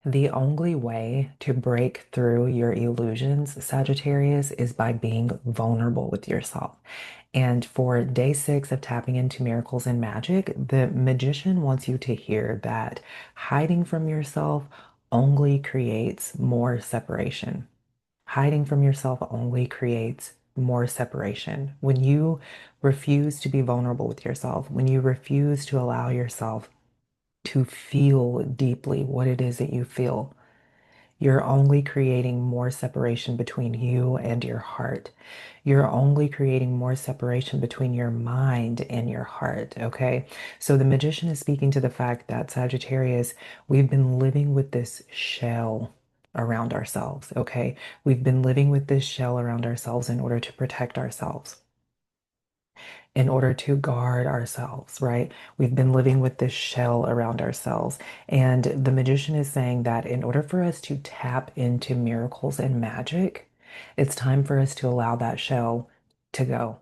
The only way to break through your illusions, Sagittarius, is by being vulnerable with yourself. And for day 6 of tapping into miracles and magic, the magician wants you to hear that hiding from yourself only creates more separation. Hiding from yourself only creates more separation. When you refuse to be vulnerable with yourself, when you refuse to allow yourself to feel deeply what it is that you feel, you're only creating more separation between you and your heart. You're only creating more separation between your mind and your heart, okay? So the magician is speaking to the fact that Sagittarius, we've been living with this shell around ourselves, okay? We've been living with this shell around ourselves in order to protect ourselves, in order to guard ourselves, right? We've been living with this shell around ourselves. And the magician is saying that in order for us to tap into miracles and magic, it's time for us to allow that shell to go.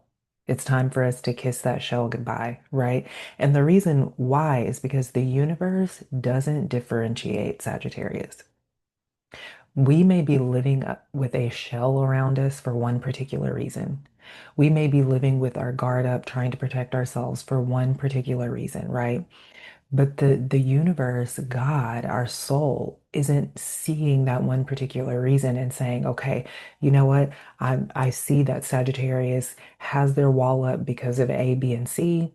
It's time for us to kiss that shell goodbye, right? And the reason why is because the universe doesn't differentiate, Sagittarius. We may be living with a shell around us for one particular reason. We may be living with our guard up, trying to protect ourselves for one particular reason, right? But the universe, God, our soul, isn't seeing that one particular reason and saying, okay, you know what? I see that Sagittarius has their wall up because of A, B, and C.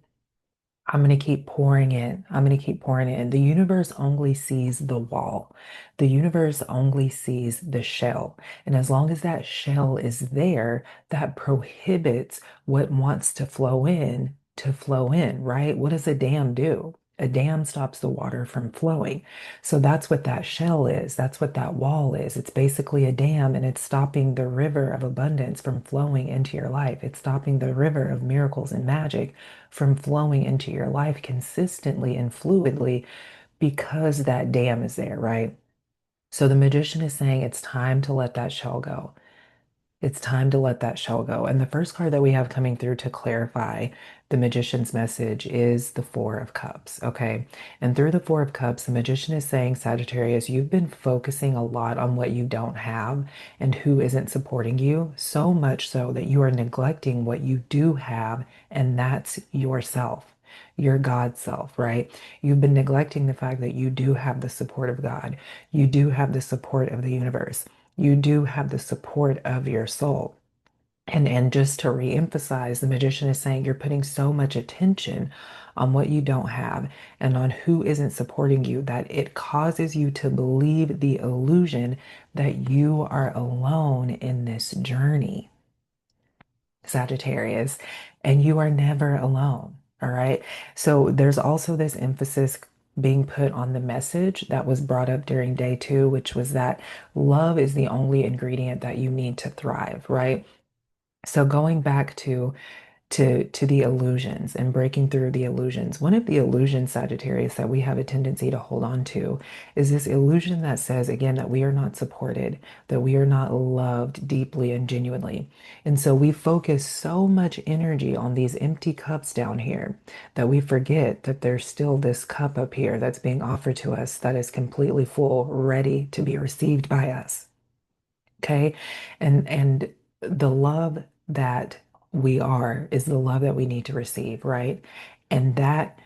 I'm going to keep pouring in. I'm going to keep pouring in. The universe only sees the wall. The universe only sees the shell. And as long as that shell is there, that prohibits what wants to flow in, right? What does a dam do? A dam stops the water from flowing. So that's what that shell is. That's what that wall is. It's basically a dam and it's stopping the river of abundance from flowing into your life. It's stopping the river of miracles and magic from flowing into your life consistently and fluidly because that dam is there, right? So the magician is saying it's time to let that shell go. It's time to let that shell go. And the first card that we have coming through to clarify the magician's message is the Four of Cups. Okay. And through the Four of Cups, the magician is saying, Sagittarius, you've been focusing a lot on what you don't have and who isn't supporting you, so much so that you are neglecting what you do have, and that's yourself. Your God self, right? You've been neglecting the fact that you do have the support of God. You do have the support of the universe. You do have the support of your soul. And just to reemphasize, the magician is saying you're putting so much attention on what you don't have and on who isn't supporting you that it causes you to believe the illusion that you are alone in this journey, Sagittarius, and you are never alone. All right. So there's also this emphasis being put on the message that was brought up during day 2, which was that love is the only ingredient that you need to thrive, right? So going back to the illusions and breaking through the illusions. One of the illusions, Sagittarius, that we have a tendency to hold on to is this illusion that says, again, that we are not supported, that we are not loved deeply and genuinely. And so we focus so much energy on these empty cups down here that we forget that there's still this cup up here that's being offered to us that is completely full, ready to be received by us. Okay. And the love that we are is the love that we need to receive, right? And that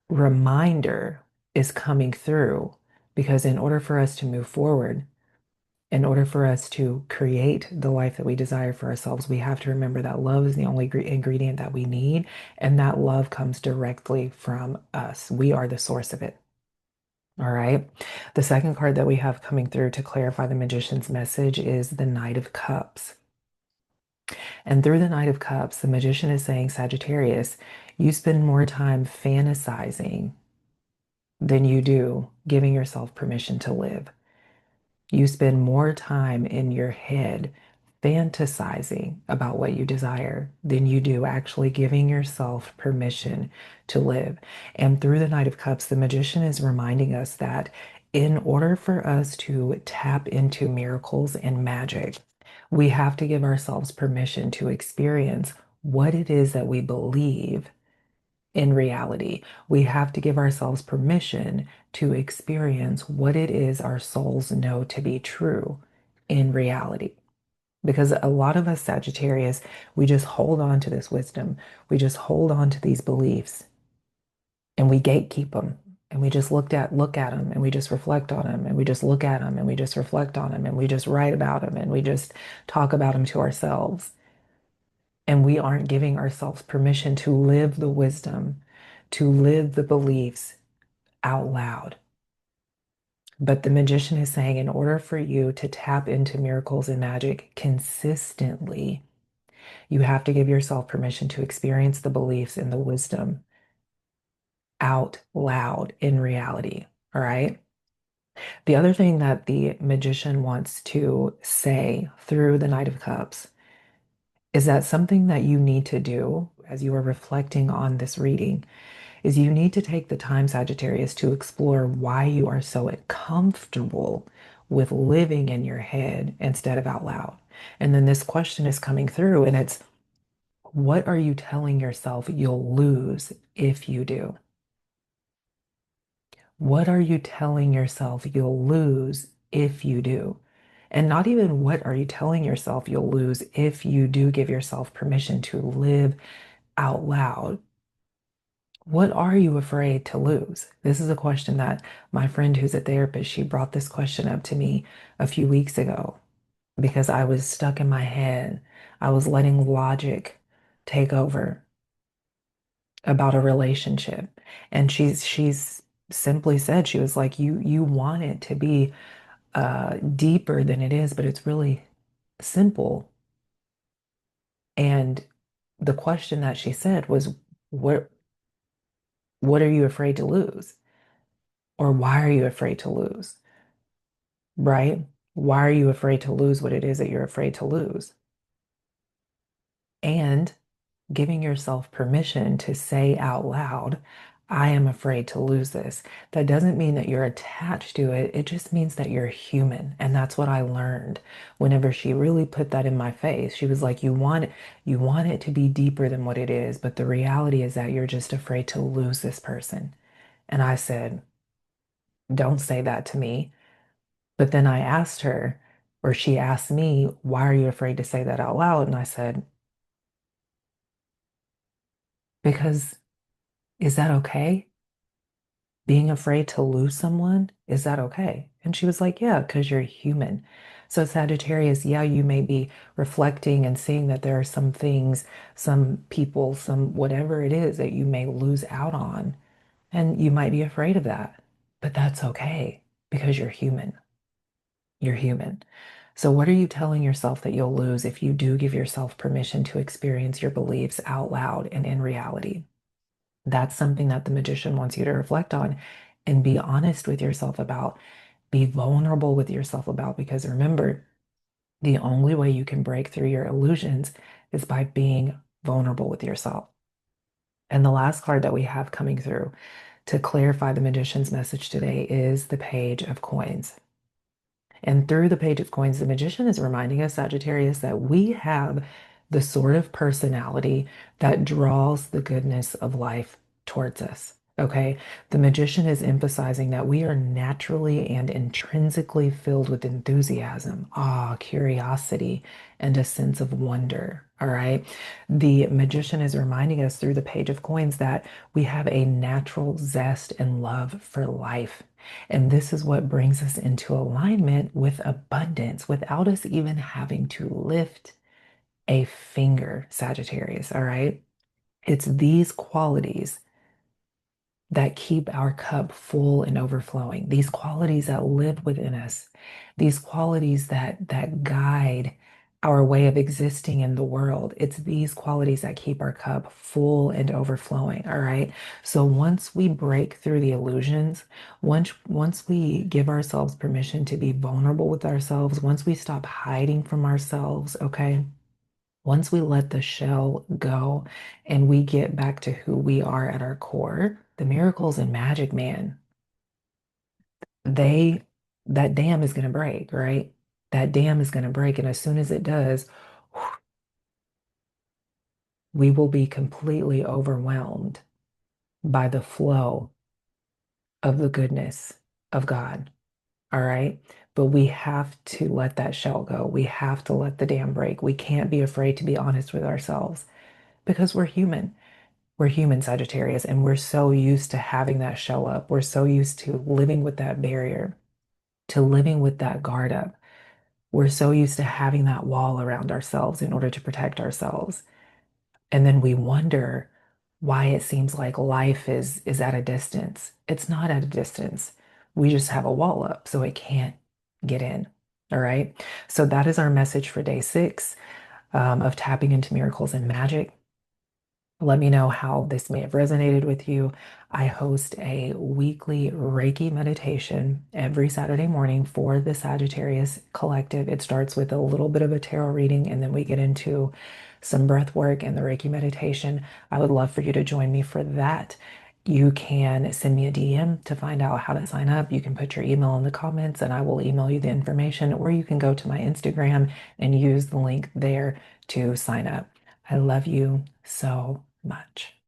reminder is coming through because in order for us to move forward, in order for us to create the life that we desire for ourselves, we have to remember that love is the only ingredient that we need, and that love comes directly from us. We are the source of it. All right. The second card that we have coming through to clarify the magician's message is the Knight of Cups. And through the Knight of Cups, the magician is saying, Sagittarius, you spend more time fantasizing than you do giving yourself permission to live. You spend more time in your head fantasizing about what you desire than you do actually giving yourself permission to live. And through the Knight of Cups, the magician is reminding us that in order for us to tap into miracles and magic, we have to give ourselves permission to experience what it is that we believe in reality. We have to give ourselves permission to experience what it is our souls know to be true in reality. Because a lot of us Sagittarius, we just hold on to this wisdom. We just hold on to these beliefs and we gatekeep them. And we just look at them and we just reflect on them and we just look at them and we just reflect on them and we just write about them and we just talk about them to ourselves. And we aren't giving ourselves permission to live the wisdom, to live the beliefs out loud. But the magician is saying, in order for you to tap into miracles and magic consistently, you have to give yourself permission to experience the beliefs and the wisdom out loud in reality. All right. The other thing that the magician wants to say through the Knight of Cups is that something that you need to do as you are reflecting on this reading is you need to take the time, Sagittarius, to explore why you are so comfortable with living in your head instead of out loud. And then this question is coming through, and it's, what are you telling yourself you'll lose if you do? What are you telling yourself you'll lose if you do? And not even what are you telling yourself you'll lose if you do give yourself permission to live out loud. What are you afraid to lose? This is a question that my friend who's a therapist, she brought this question up to me a few weeks ago because I was stuck in my head. I was letting logic take over about a relationship. And she's simply said, she was like, you want it to be deeper than it is, but it's really simple. And the question that she said was, what what are you afraid to lose? Or why are you afraid to lose? Right? Why are you afraid to lose what it is that you're afraid to lose? And giving yourself permission to say out loud, I am afraid to lose this. That doesn't mean that you're attached to it. It just means that you're human. And that's what I learned whenever she really put that in my face. She was like, you want it to be deeper than what it is, but the reality is that you're just afraid to lose this person. And I said, don't say that to me. But then I asked her, or she asked me, why are you afraid to say that out loud? And I said, because is that okay? Being afraid to lose someone, is that okay? And she was like, yeah, because you're human. So Sagittarius, yeah, you may be reflecting and seeing that there are some things, some people, some whatever it is that you may lose out on. And you might be afraid of that, but that's okay because you're human. You're human. So what are you telling yourself that you'll lose if you do give yourself permission to experience your beliefs out loud and in reality? That's something that the magician wants you to reflect on and be honest with yourself about. Be vulnerable with yourself about, because remember, the only way you can break through your illusions is by being vulnerable with yourself. And the last card that we have coming through to clarify the magician's message today is the Page of Coins. And through the Page of Coins, the magician is reminding us, Sagittarius, that we have the sort of personality that draws the goodness of life towards us. Okay. The magician is emphasizing that we are naturally and intrinsically filled with enthusiasm, awe, curiosity, and a sense of wonder. All right. The magician is reminding us through the Page of Coins that we have a natural zest and love for life. And this is what brings us into alignment with abundance without us even having to lift a finger, Sagittarius. All right. It's these qualities that keep our cup full and overflowing. These qualities that live within us, these qualities that guide our way of existing in the world. It's these qualities that keep our cup full and overflowing. All right. So once we break through the illusions, once we give ourselves permission to be vulnerable with ourselves, once we stop hiding from ourselves, okay? Once we let the shell go and we get back to who we are at our core, the miracles and magic, man, they, that dam is going to break, right? That dam is going to break. And as soon as it does, we will be completely overwhelmed by the flow of the goodness of God. All right. But we have to let that shell go. We have to let the dam break. We can't be afraid to be honest with ourselves because we're human. We're human, Sagittarius, and we're so used to having that shell up. We're so used to living with that barrier, to living with that guard up. We're so used to having that wall around ourselves in order to protect ourselves. And then we wonder why it seems like life is at a distance. It's not at a distance. We just have a wall up, so it can't get in. All right. So that is our message for day 6 of tapping into miracles and magic. Let me know how this may have resonated with you. I host a weekly Reiki meditation every Saturday morning for the Sagittarius Collective. It starts with a little bit of a tarot reading, and then we get into some breath work and the Reiki meditation. I would love for you to join me for that. You can send me a DM to find out how to sign up. You can put your email in the comments and I will email you the information, or you can go to my Instagram and use the link there to sign up. I love you so much.